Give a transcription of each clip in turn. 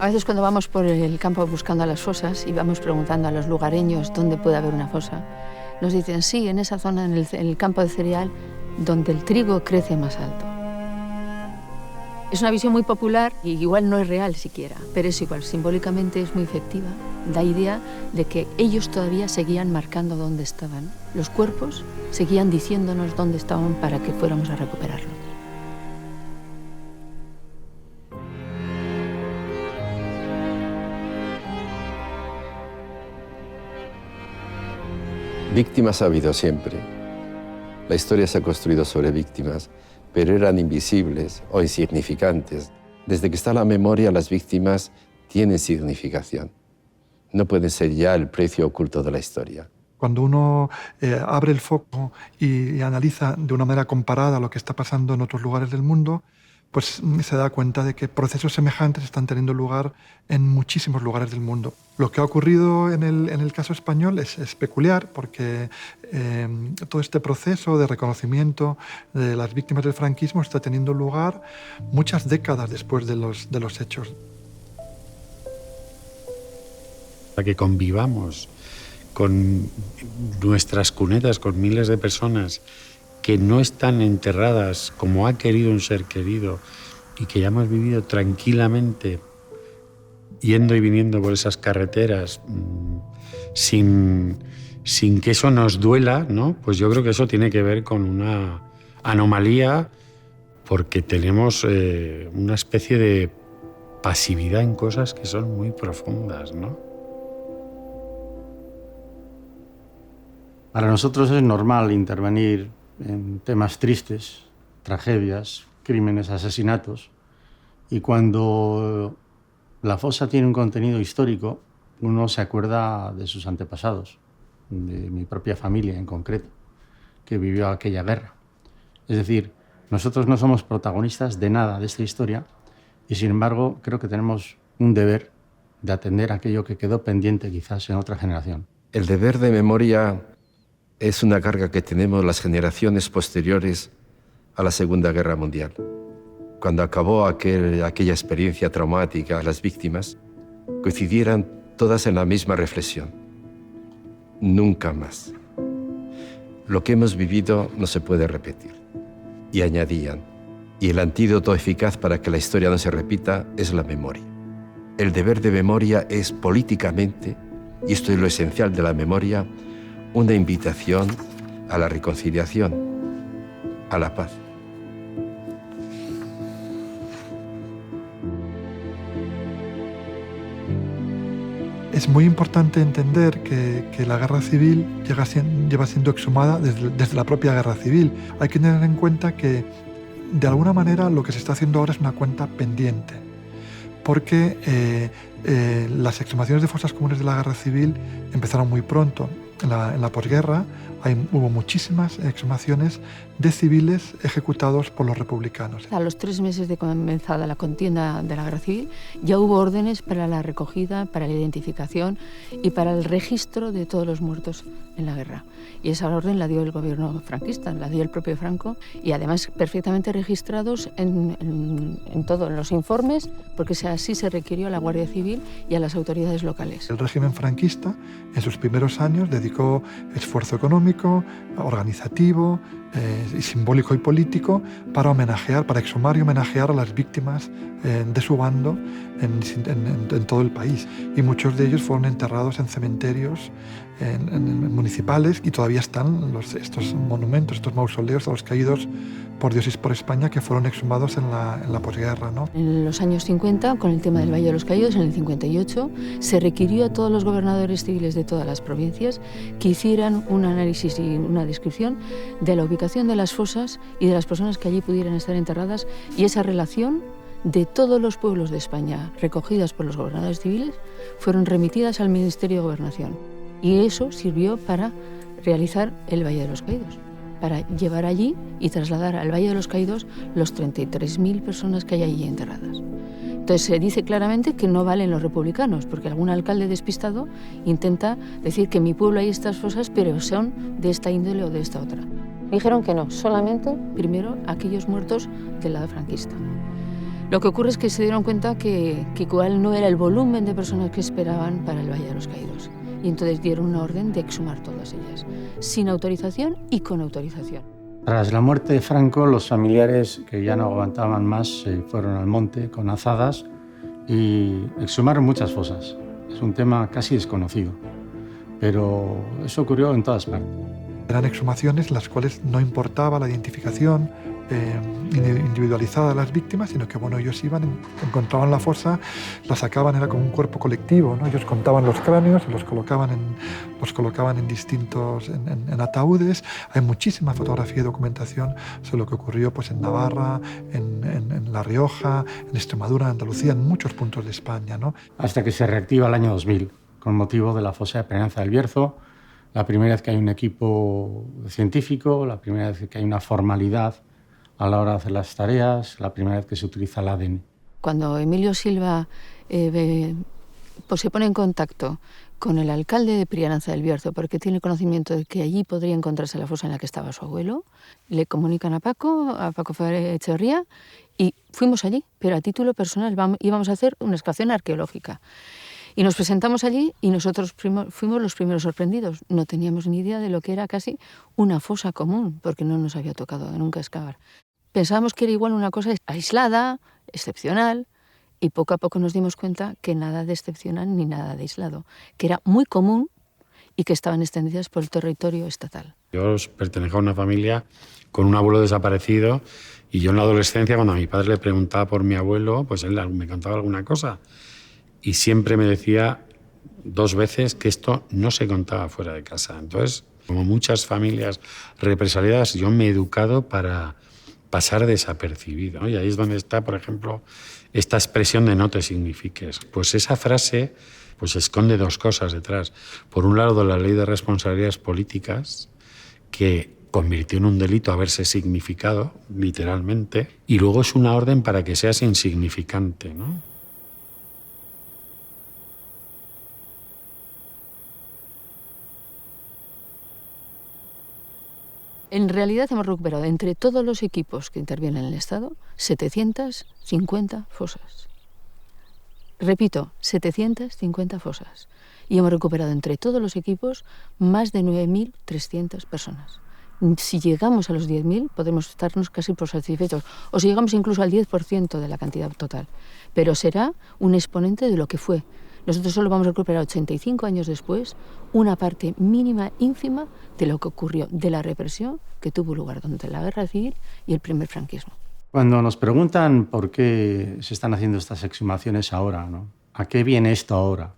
veces cuando vamos por el campo buscando las fosas y vamos preguntando a los lugareños dónde puede haber una fosa, nos dicen, sí, en esa zona, en el campo de cereal, donde el trigo crece más alto. Es una visión muy popular y igual no es real siquiera, pero es igual, simbólicamente es muy efectiva. Da idea de que ellos todavía seguían marcando dónde estaban. Los cuerpos seguían diciéndonos dónde estaban para que fuéramos a recuperarlo. Víctimas ha habido siempre. La historia se ha construido sobre víctimas, pero eran invisibles o insignificantes. Desde que está la memoria, las víctimas tienen significación. No pueden ser ya el precio oculto de la historia. Cuando uno abre el foco y analiza de una manera comparada lo que está pasando en otros lugares del mundo, pues se da cuenta de que procesos semejantes están teniendo lugar en muchísimos lugares del mundo. Lo que ha ocurrido en el caso español es peculiar porque todo este proceso de reconocimiento de las víctimas del franquismo está teniendo lugar muchas décadas después de los hechos. Para que convivamos con nuestras cunetas, con miles de personas que no están enterradas como ha querido un ser querido y que ya hemos vivido tranquilamente yendo y viniendo por esas carreteras sin que eso nos duela, ¿no? Pues yo creo que eso tiene que ver con una anomalía porque tenemos una especie de pasividad en cosas que son muy profundas, ¿no? Para nosotros es normal intervenir en temas tristes, tragedias, crímenes, asesinatos. Y cuando la fosa tiene un contenido histórico, uno se acuerda de sus antepasados, de mi propia familia en concreto, que vivió aquella guerra. Es decir, nosotros no somos protagonistas de nada de esta historia y, sin embargo, creo que tenemos un deber de atender aquello que quedó pendiente quizás en otra generación. El deber de memoria es una carga que tenemos las generaciones posteriores a la Segunda Guerra Mundial. Cuando acabó aquella experiencia traumática, las víctimas coincidieran todas en la misma reflexión. Nunca más. Lo que hemos vivido no se puede repetir. Y añadían, y el antídoto eficaz para que la historia no se repita es la memoria. El deber de memoria es políticamente, y esto es lo esencial de la memoria, una invitación a la reconciliación, a la paz. Es muy importante entender que la guerra civil lleva siendo exhumada desde la propia guerra civil. Hay que tener en cuenta que, de alguna manera, lo que se está haciendo ahora es una cuenta pendiente, porque las exhumaciones de fosas comunes de la guerra civil empezaron muy pronto. En la posguerra hubo muchísimas exhumaciones de civiles ejecutados por los republicanos. A los 3 meses de comenzada la contienda de la guerra civil ya hubo órdenes para la recogida, para la identificación y para el registro de todos los muertos en la guerra. Y esa orden la dio el gobierno franquista, la dio el propio Franco, y además perfectamente registrados en todos los informes, porque así se requirió a la Guardia Civil y a las autoridades locales. El régimen franquista en sus primeros años dedicó esfuerzo económico, organizativo, simbólico y político para exhumar y homenajear a las víctimas de su bando en todo el país. Y muchos de ellos fueron enterrados en cementerios municipales y todavía están estos monumentos, estos mausoleos a los caídos por Dios y por España que fueron exhumados en la posguerra, ¿no? En los años 50, con el tema del Valle de los Caídos, en el 58, se requirió a todos los gobernadores civiles de todas las provincias que hicieran un análisis y una descripción de la ubicación de las fosas y de las personas que allí pudieran estar enterradas y esa relación de todos los pueblos de España recogidas por los gobernadores civiles fueron remitidas al Ministerio de Gobernación. Y eso sirvió para realizar el Valle de los Caídos, para llevar allí y trasladar al Valle de los Caídos los 33.000 personas que hay allí enterradas. Entonces se dice claramente que no valen los republicanos, porque algún alcalde despistado intenta decir que en mi pueblo hay estas fosas, pero son de esta índole o de esta otra. Dijeron que no, solamente primero aquellos muertos del lado franquista. Lo que ocurre es que se dieron cuenta que igual no era el volumen de personas que esperaban para el Valle de los Caídos. Y entonces dieron una orden de exhumar todas ellas, sin autorización y con autorización. Tras la muerte de Franco, los familiares que ya no aguantaban más se fueron al monte con azadas y exhumaron muchas fosas. Es un tema casi desconocido, pero eso ocurrió en todas partes. Eran exhumaciones en las cuales no importaba la identificación individualizada de las víctimas, sino que bueno, ellos iban, encontraban la fosa, la sacaban, era como un cuerpo colectivo, ¿no? Ellos contaban los cráneos y los colocaban en distintos en ataúdes. Hay muchísima fotografía y documentación sobre lo que ocurrió pues, en Navarra, en La Rioja, en Extremadura, en Andalucía, en muchos puntos de España, ¿no? Hasta que se reactiva el año 2000, con motivo de la fosa de Peñanza del Bierzo, la primera vez que hay un equipo científico, la primera vez que hay una formalidad a la hora de hacer las tareas, la primera vez que se utiliza el ADN. Cuando Emilio Silva pues se pone en contacto con el alcalde de Priaranza del Bierzo, porque tiene conocimiento de que allí podría encontrarse la fosa en la que estaba su abuelo, le comunican a Paco Echeverría, y fuimos allí, pero a título personal íbamos a hacer una excavación arqueológica. Y nos presentamos allí y nosotros fuimos los primeros sorprendidos. No teníamos ni idea de lo que era casi una fosa común, porque no nos había tocado nunca excavar. Pensábamos que era igual una cosa aislada, excepcional, y poco a poco nos dimos cuenta que nada de excepcional ni nada de aislado, que era muy común y que estaban extendidas por el territorio estatal. Yo pertenezco a una familia con un abuelo desaparecido y yo en la adolescencia, cuando a mi padre le preguntaba por mi abuelo, pues él me contaba alguna cosa. Y siempre me decía 2 veces que esto no se contaba fuera de casa. Entonces, como muchas familias represaliadas, yo me he educado para pasar desapercibido, ¿no? Y ahí es donde está, por ejemplo, esta expresión de no te signifiques. Pues esa frase pues esconde 2 cosas detrás. Por un lado, la ley de responsabilidades políticas, que convirtió en un delito haberse significado, literalmente, y luego es una orden para que seas insignificante, ¿no? En realidad hemos recuperado entre todos los equipos que intervienen en el Estado 750 fosas. Repito, 750 fosas. Y hemos recuperado entre todos los equipos más de 9.300 personas. Si llegamos a los 10.000 podremos estarnos casi por satisfechos, o si llegamos incluso al 10% de la cantidad total. Pero será un exponente de lo que fue. Nosotros solo vamos a recuperar 85 años después una parte mínima, ínfima, de lo que ocurrió, de la represión que tuvo lugar durante la Guerra Civil y el primer franquismo. Cuando nos preguntan por qué se están haciendo estas exhumaciones ahora, ¿no? ¿A qué viene esto ahora?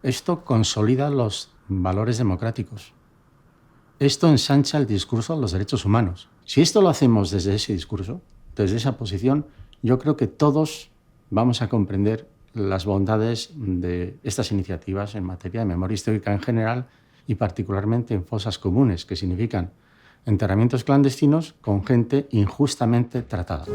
Esto consolida los valores democráticos. Esto ensancha el discurso de los derechos humanos. Si esto lo hacemos desde ese discurso, desde esa posición, yo creo que todos vamos a comprender las bondades de estas iniciativas en materia de memoria histórica en general y particularmente en fosas comunes, que significan enterramientos clandestinos con gente injustamente tratada.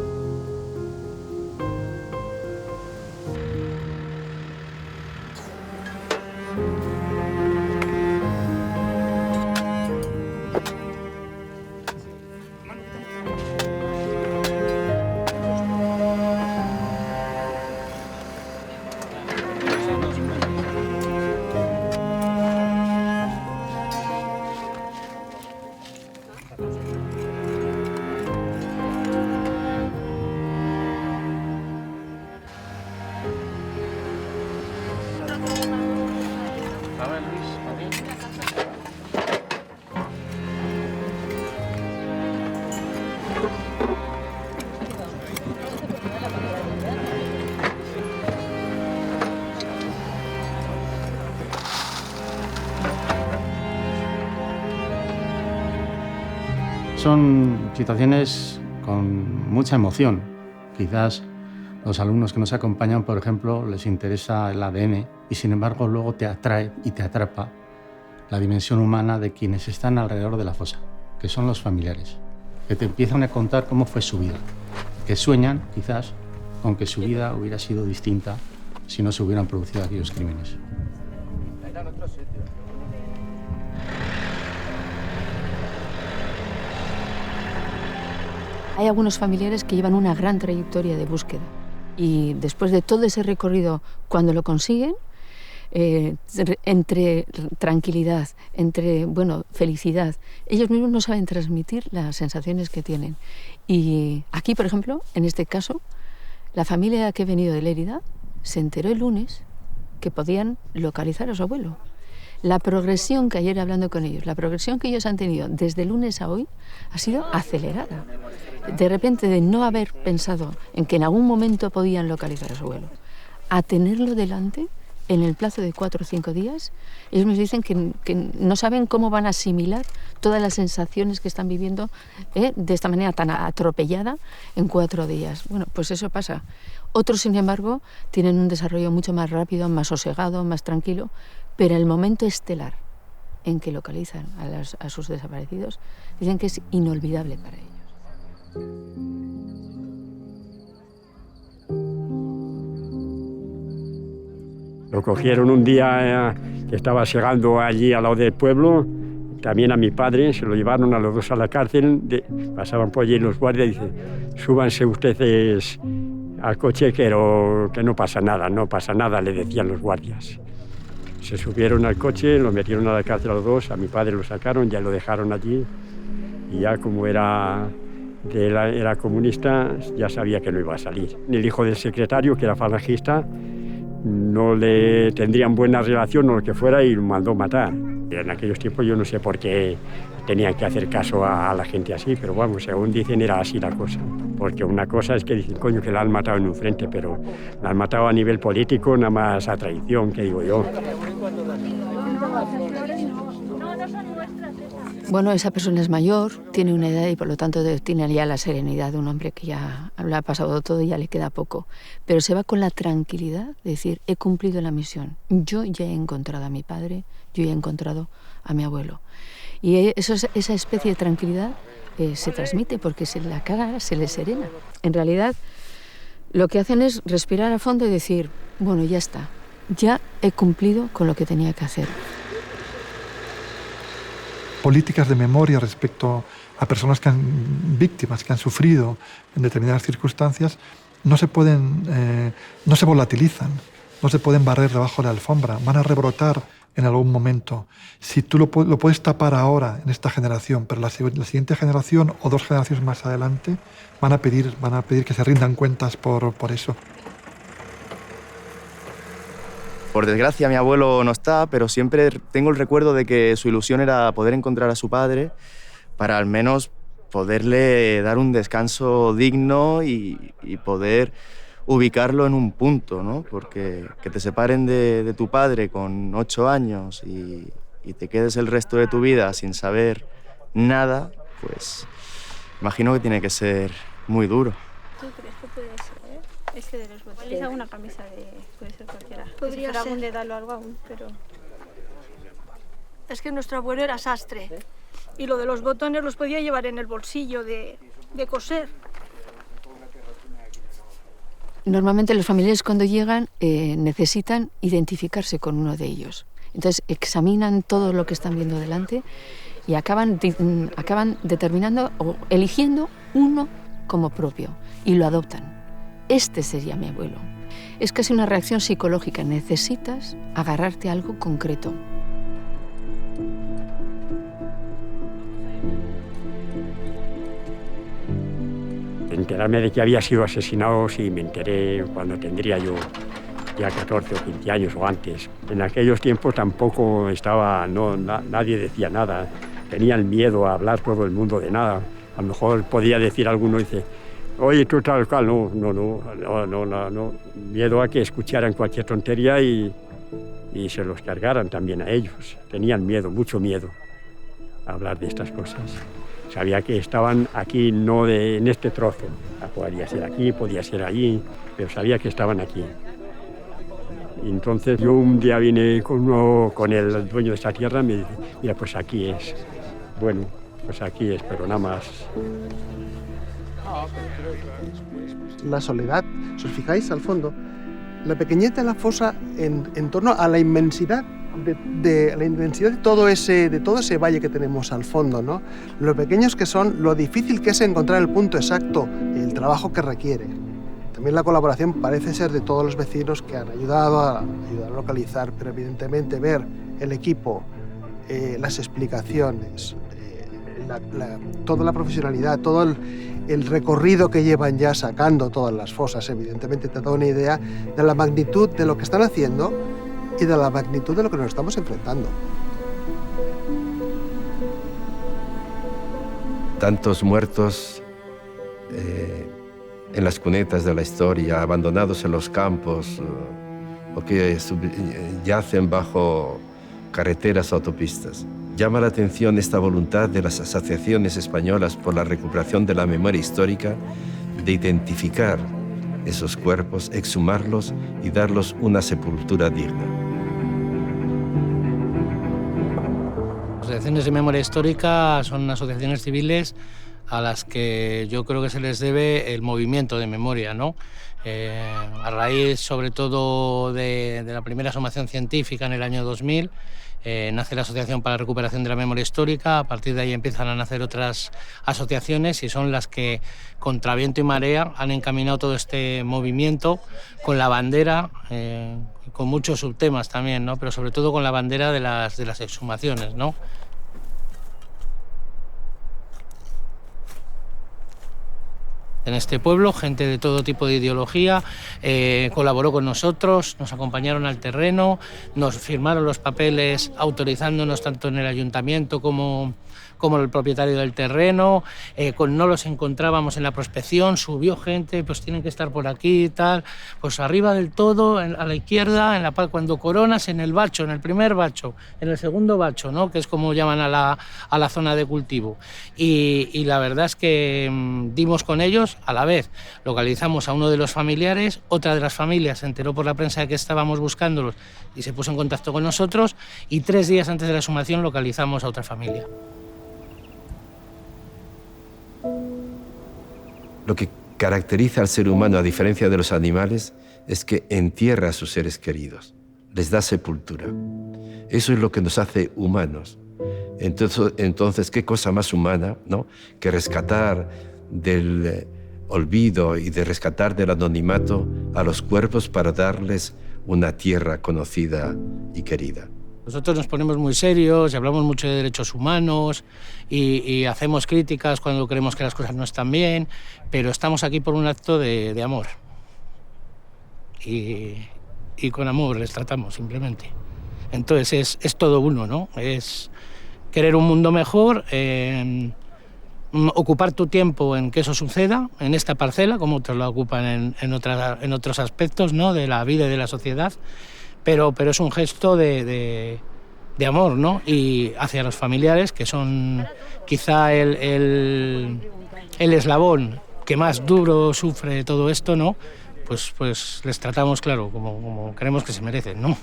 Son situaciones con mucha emoción. Quizás los alumnos que nos acompañan, por ejemplo, les interesa el ADN y sin embargo luego te atrae y te atrapa la dimensión humana de quienes están alrededor de la fosa, que son los familiares, que te empiezan a contar cómo fue su vida, que sueñan quizás con que su vida hubiera sido distinta si no se hubieran producido aquellos crímenes. Hay algunos familiares que llevan una gran trayectoria de búsqueda Y después de todo ese recorrido, cuando lo consiguen, entre tranquilidad, entre felicidad, ellos mismos no saben transmitir las sensaciones que tienen. Y aquí, por ejemplo, en este caso, la familia que ha venido de Lérida se enteró el lunes que podían localizar a su abuelo. La progresión que ayer hablando con ellos, la progresión que ellos han tenido desde el lunes a hoy ha sido acelerada. De repente, de no haber pensado en que en algún momento podían localizar a su abuelo, a tenerlo delante en el plazo de 4 o 5 días, ellos nos dicen que no saben cómo van a asimilar todas las sensaciones que están viviendo de esta manera tan atropellada en 4 días. Bueno, pues eso pasa. Otros, sin embargo, tienen un desarrollo mucho más rápido, más sosegado, más tranquilo, pero el momento estelar en que localizan a sus desaparecidos dicen que es inolvidable para ellos. Lo cogieron un día que estaba llegando allí al lado del pueblo, también a mi padre, se lo llevaron a los dos a la cárcel, pasaban por allí los guardias y dicen, súbanse ustedes al coche que no pasa nada, le decían los guardias. Se subieron al coche, lo metieron a la cárcel a los dos, a mi padre lo sacaron, ya lo dejaron allí y ya como era comunista, ya sabía que no iba a salir. El hijo del secretario, que era falangista, no le tendrían buena relación o lo que fuera y lo mandó matar. En aquellos tiempos yo no sé por qué tenían que hacer caso a la gente así, pero vamos, según dicen era así la cosa. Porque una cosa es que dicen, coño, que la han matado en un frente, pero la han matado a nivel político, nada más a traición, que digo yo. Bueno, esa persona es mayor, tiene una edad y por lo tanto tiene ya la serenidad de un hombre que ya lo ha pasado todo y ya le queda poco. Pero se va con la tranquilidad de decir, he cumplido la misión. Yo ya he encontrado a mi padre, yo ya he encontrado a mi abuelo. Y esa especie de tranquilidad se transmite porque la cara se les serena. En realidad, lo que hacen es respirar a fondo y decir, bueno, ya está, ya he cumplido con lo que tenía que hacer. Políticas de memoria respecto a personas víctimas que han sufrido en determinadas circunstancias no se volatilizan, no se pueden barrer debajo de la alfombra, van a rebrotar en algún momento. Si tú lo puedes tapar ahora en esta generación, pero la siguiente generación o 2 generaciones más adelante van a pedir que se rindan cuentas por eso. Por desgracia, mi abuelo no está, pero siempre tengo el recuerdo de que su ilusión era poder encontrar a su padre para al menos poderle dar un descanso digno y poder ubicarlo en un punto, ¿no? Porque que te separen de tu padre con 8 años y te quedes el resto de tu vida sin saber nada, pues imagino que tiene que ser muy duro. ¿Tú crees que puede ser? Este de los botones. Les hago una camisa puede ser cualquiera. Podría ser algún dedal o algo aún, pero... Es que nuestro abuelo era sastre y lo de los botones los podía llevar en el bolsillo de coser. Normalmente los familiares cuando llegan necesitan identificarse con uno de ellos. Entonces examinan todo lo que están viendo delante y acaban determinando o eligiendo uno como propio y lo adoptan. Este sería mi abuelo. Es casi una reacción psicológica. Necesitas agarrarte a algo concreto. Enterarme de que había sido asesinado, sí, me enteré cuando tendría yo ya 14 o 15 años o antes. En aquellos tiempos tampoco nadie decía nada. Tenían miedo a hablar todo el mundo de nada. A lo mejor podía decir alguno, dice, oye, tú tal cual, no. Miedo a que escucharan cualquier tontería y se los cargaran también a ellos. Tenían miedo, mucho miedo a hablar de estas cosas. Sabía que estaban aquí, en este trozo. Podría ser aquí, podía ser allí, pero sabía que estaban aquí. Y entonces yo un día vine con el dueño de esta tierra y me dice, mira, pues aquí es. Bueno, pues aquí es, pero nada más. La soledad, si os fijáis al fondo, la pequeñez de la fosa en torno a la inmensidad de todo ese valle que tenemos al fondo, ¿no? Lo pequeños que son, lo difícil que es encontrar el punto exacto, el trabajo que requiere. También la colaboración parece ser de todos los vecinos que han ayudado a localizar, pero evidentemente ver el equipo, las explicaciones, toda la profesionalidad, todo el recorrido que llevan ya sacando todas las fosas, evidentemente te da una idea de la magnitud de lo que están haciendo y de la magnitud de lo que nos estamos enfrentando. Tantos muertos en las cunetas de la historia, abandonados en los campos, o que yacen bajo carreteras o autopistas. Llama la atención esta voluntad de las asociaciones españolas por la recuperación de la memoria histórica de identificar esos cuerpos, exhumarlos y darlos una sepultura digna. Las asociaciones de memoria histórica son asociaciones civiles a las que yo creo que se les debe el movimiento de memoria, ¿no? A raíz, sobre todo, de la primera sumación científica en el año 2000, nace la Asociación para la Recuperación de la Memoria Histórica. A partir de ahí empiezan a nacer otras asociaciones y son las que, contra viento y marea, han encaminado todo este movimiento con la bandera, con muchos subtemas también, ¿no? Pero sobre todo con la bandera de las exhumaciones, ¿no? En este pueblo, gente de todo tipo de ideología colaboró con nosotros, nos acompañaron al terreno, nos firmaron los papeles autorizándonos tanto en el ayuntamiento como el propietario del terreno. No los encontrábamos en la prospección, subió gente, pues tienen que estar por aquí y tal. Pues arriba del todo, a la izquierda, cuando coronas, en el bacho, en el primer bacho, en el segundo bacho, ¿no? Que es como llaman a la zona de cultivo. Y la verdad es que dimos con ellos, a la vez localizamos a uno de los familiares, otra de las familias se enteró por la prensa de que estábamos buscándolos y se puso en contacto con nosotros, y 3 días antes de la exhumación localizamos a otra familia. Lo que caracteriza al ser humano, a diferencia de los animales, es que entierra a sus seres queridos, les da sepultura. Eso es lo que nos hace humanos. Entonces, ¿qué cosa más humana, ¿no?, que rescatar del olvido y de rescatar del anonimato a los cuerpos para darles una tierra conocida y querida? Nosotros nos ponemos muy serios y hablamos mucho de derechos humanos y hacemos críticas cuando creemos que las cosas no están bien, pero estamos aquí por un acto de amor. Y con amor les tratamos, simplemente. Entonces es todo uno, ¿no? Es querer un mundo mejor, ocupar tu tiempo en que eso suceda, en esta parcela, como otros lo ocupan en otros aspectos, ¿no?, de la vida y de la sociedad. Pero es un gesto de amor, ¿no? Y hacia los familiares, que son quizá el eslabón que más duro sufre todo esto, ¿no? Pues les tratamos, claro, como creemos que se merecen, ¿no?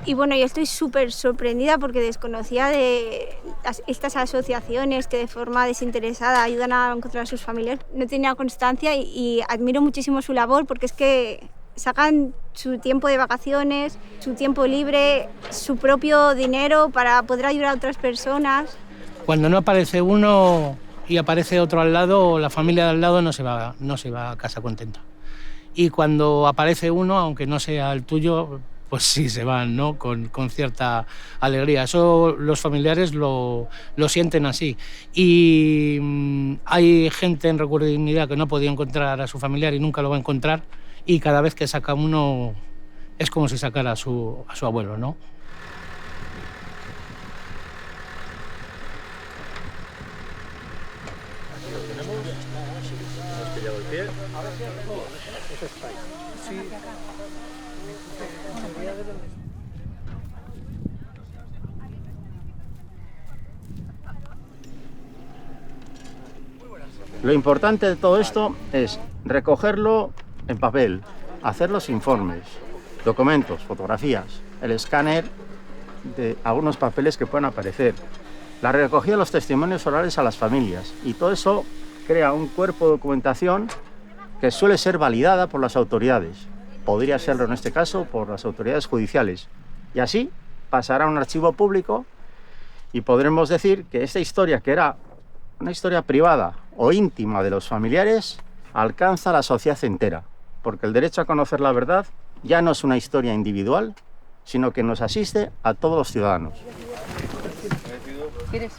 Y bueno, yo estoy súper sorprendida porque desconocía de estas asociaciones que de forma desinteresada ayudan a encontrar a sus familiares. No tenía constancia y admiro muchísimo su labor, porque es que sacan su tiempo de vacaciones, su tiempo libre, su propio dinero para poder ayudar a otras personas. Cuando no aparece uno y aparece otro al lado, la familia de al lado no se va a casa contenta. Y cuando aparece uno, aunque no sea el tuyo, pues sí se van, ¿no?, con cierta alegría. Eso los familiares lo sienten así. Y hay gente en Recuerdo y Dignidad que no ha podido encontrar a su familiar y nunca lo va a encontrar, y cada vez que saca uno es como si sacara a su abuelo, ¿no? Aquí lo tenemos. Hemos pillado el pie. Eso está ahí. Sí. Lo importante de todo esto es recogerlo en papel, hacer los informes, documentos, fotografías, el escáner de algunos papeles que puedan aparecer, la recogida de los testimonios orales a las familias, y todo eso crea un cuerpo de documentación que suele ser validada por las autoridades. Podría serlo en este caso por las autoridades judiciales, y así pasará a un archivo público y podremos decir que esta historia, que era una historia privada o íntima de los familiares, alcanza a la sociedad entera. porque el derecho a conocer la verdad ya no es una historia individual, sino que nos asiste a todos los ciudadanos. ¿Quieres?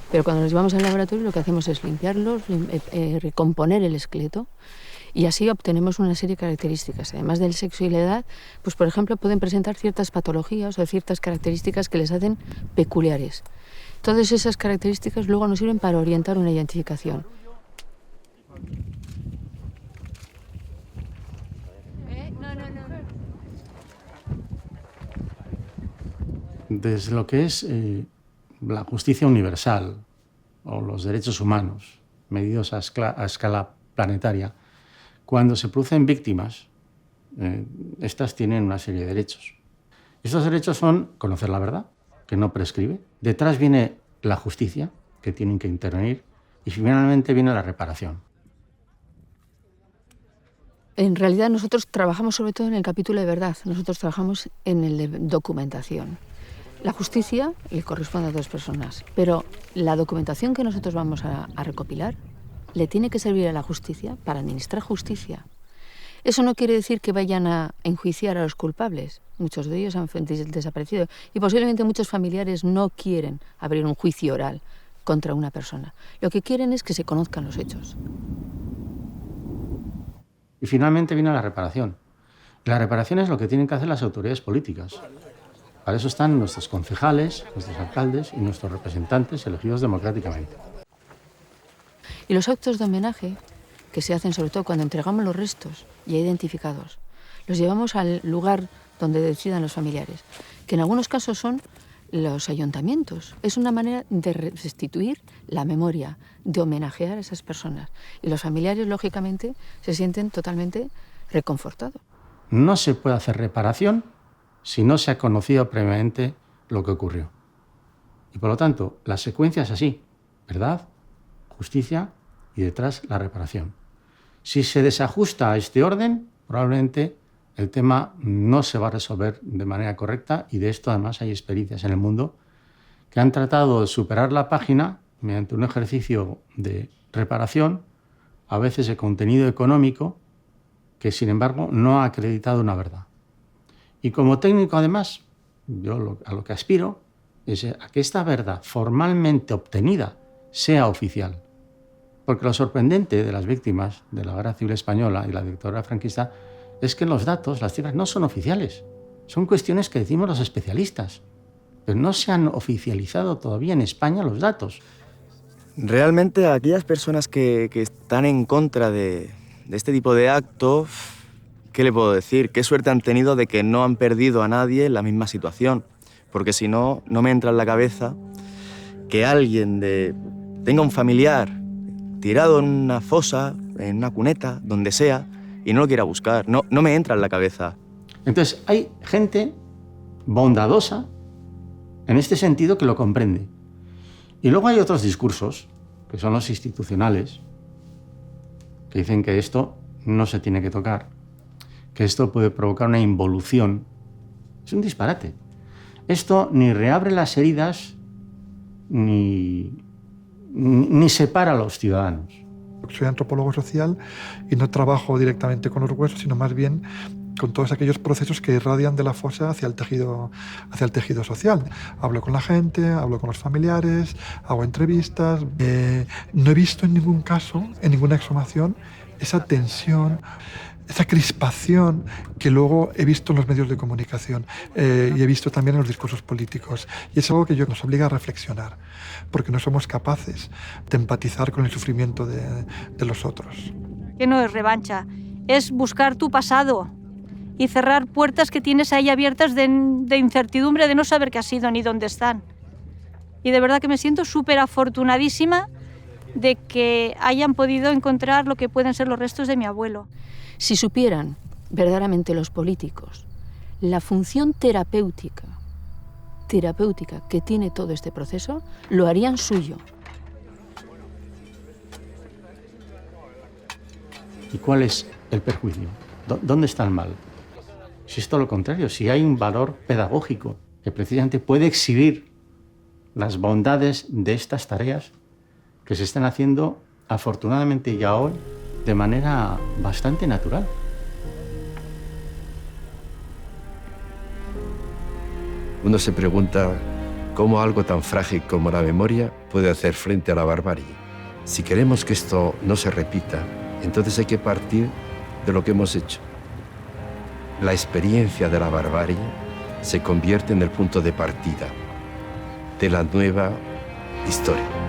Pero cuando nos llevamos al laboratorio lo que hacemos es limpiarlos, recomponer el esqueleto y así obtenemos una serie de características. Además del sexo y la edad, pues por ejemplo pueden presentar ciertas patologías o ciertas características que les hacen peculiares. Todas esas características luego nos sirven para orientar una identificación. Desde lo que es la justicia universal o los derechos humanos, medidos a escala planetaria, cuando se producen víctimas, estas tienen una serie de derechos. Estos derechos son conocer la verdad, que no prescribe. Detrás viene la justicia, que tienen que intervenir, y finalmente viene la reparación. En realidad nosotros trabajamos sobre todo en el capítulo de verdad, nosotros trabajamos en el de documentación. La justicia le corresponde a 2 personas, pero la documentación que nosotros vamos a recopilar le tiene que servir a la justicia para administrar justicia. Eso no quiere decir que vayan a enjuiciar a los culpables. Muchos de ellos han desaparecido y posiblemente muchos familiares no quieren abrir un juicio oral contra una persona. Lo que quieren es que se conozcan los hechos. Y finalmente viene la reparación. La reparación es lo que tienen que hacer las autoridades políticas. Para eso están nuestros concejales, nuestros alcaldes y nuestros representantes elegidos democráticamente. Y los actos de homenaje, que se hacen sobre todo cuando entregamos los restos ya identificados, los llevamos al lugar donde decidan los familiares, que en algunos casos son los ayuntamientos. Es una manera de restituir la memoria, de homenajear a esas personas. Y los familiares, lógicamente, se sienten totalmente reconfortados. No se puede hacer reparación si no se ha conocido previamente lo que ocurrió. Y por lo tanto, la secuencia es así: verdad, justicia y detrás la reparación. Si se desajusta a este orden, probablemente el tema no se va a resolver de manera correcta, y de esto además hay experiencias en el mundo que han tratado de superar la página mediante un ejercicio de reparación, a veces de contenido económico, que sin embargo no ha acreditado una verdad. Y como técnico, además, yo a lo que aspiro es a que esta verdad formalmente obtenida sea oficial. Porque lo sorprendente de las víctimas de la Guerra Civil Española y la dictadura franquista es que los datos, las cifras, no son oficiales. Son cuestiones que decimos los especialistas, pero no se han oficializado todavía en España los datos. Realmente aquellas personas que están en contra de este tipo de actos, ¿qué le puedo decir? Qué suerte han tenido de que no han perdido a nadie en la misma situación. Porque si no, no me entra en la cabeza que alguien tenga un familiar tirado en una fosa, en una cuneta, donde sea, y no lo quiera buscar. No me entra en la cabeza. Entonces, hay gente bondadosa en este sentido que lo comprende. Y luego hay otros discursos, que son los institucionales, que dicen que esto no se tiene que tocar, que esto puede provocar una involución. Es un disparate. Esto ni reabre las heridas, ni separa a los ciudadanos. Soy antropólogo social y no trabajo directamente con los huesos, sino más bien con todos aquellos procesos que irradian de la fosa hacia el tejido social. Hablo con la gente, hablo con los familiares, hago entrevistas. No he visto en ningún caso, en ninguna exhumación, esa tensión, esa crispación que luego he visto en los medios de comunicación y he visto también en los discursos políticos. Y es algo que nos obliga a reflexionar, porque no somos capaces de empatizar con el sufrimiento de los otros. Que no es revancha, es buscar tu pasado y cerrar puertas que tienes ahí abiertas de incertidumbre, de no saber qué ha sido ni dónde están. Y de verdad que me siento súper afortunadísima de que hayan podido encontrar lo que pueden ser los restos de mi abuelo. Si supieran verdaderamente los políticos la función terapéutica que tiene todo este proceso, lo harían suyo. ¿Y cuál es el perjuicio? ¿Dónde está el mal? Si es todo lo contrario, si hay un valor pedagógico que precisamente puede exhibir las bondades de estas tareas que se están haciendo afortunadamente ya hoy de manera bastante natural. Uno se pregunta cómo algo tan frágil como la memoria puede hacer frente a la barbarie. Si queremos que esto no se repita, entonces hay que partir de lo que hemos hecho. La experiencia de la barbarie se convierte en el punto de partida de la nueva historia.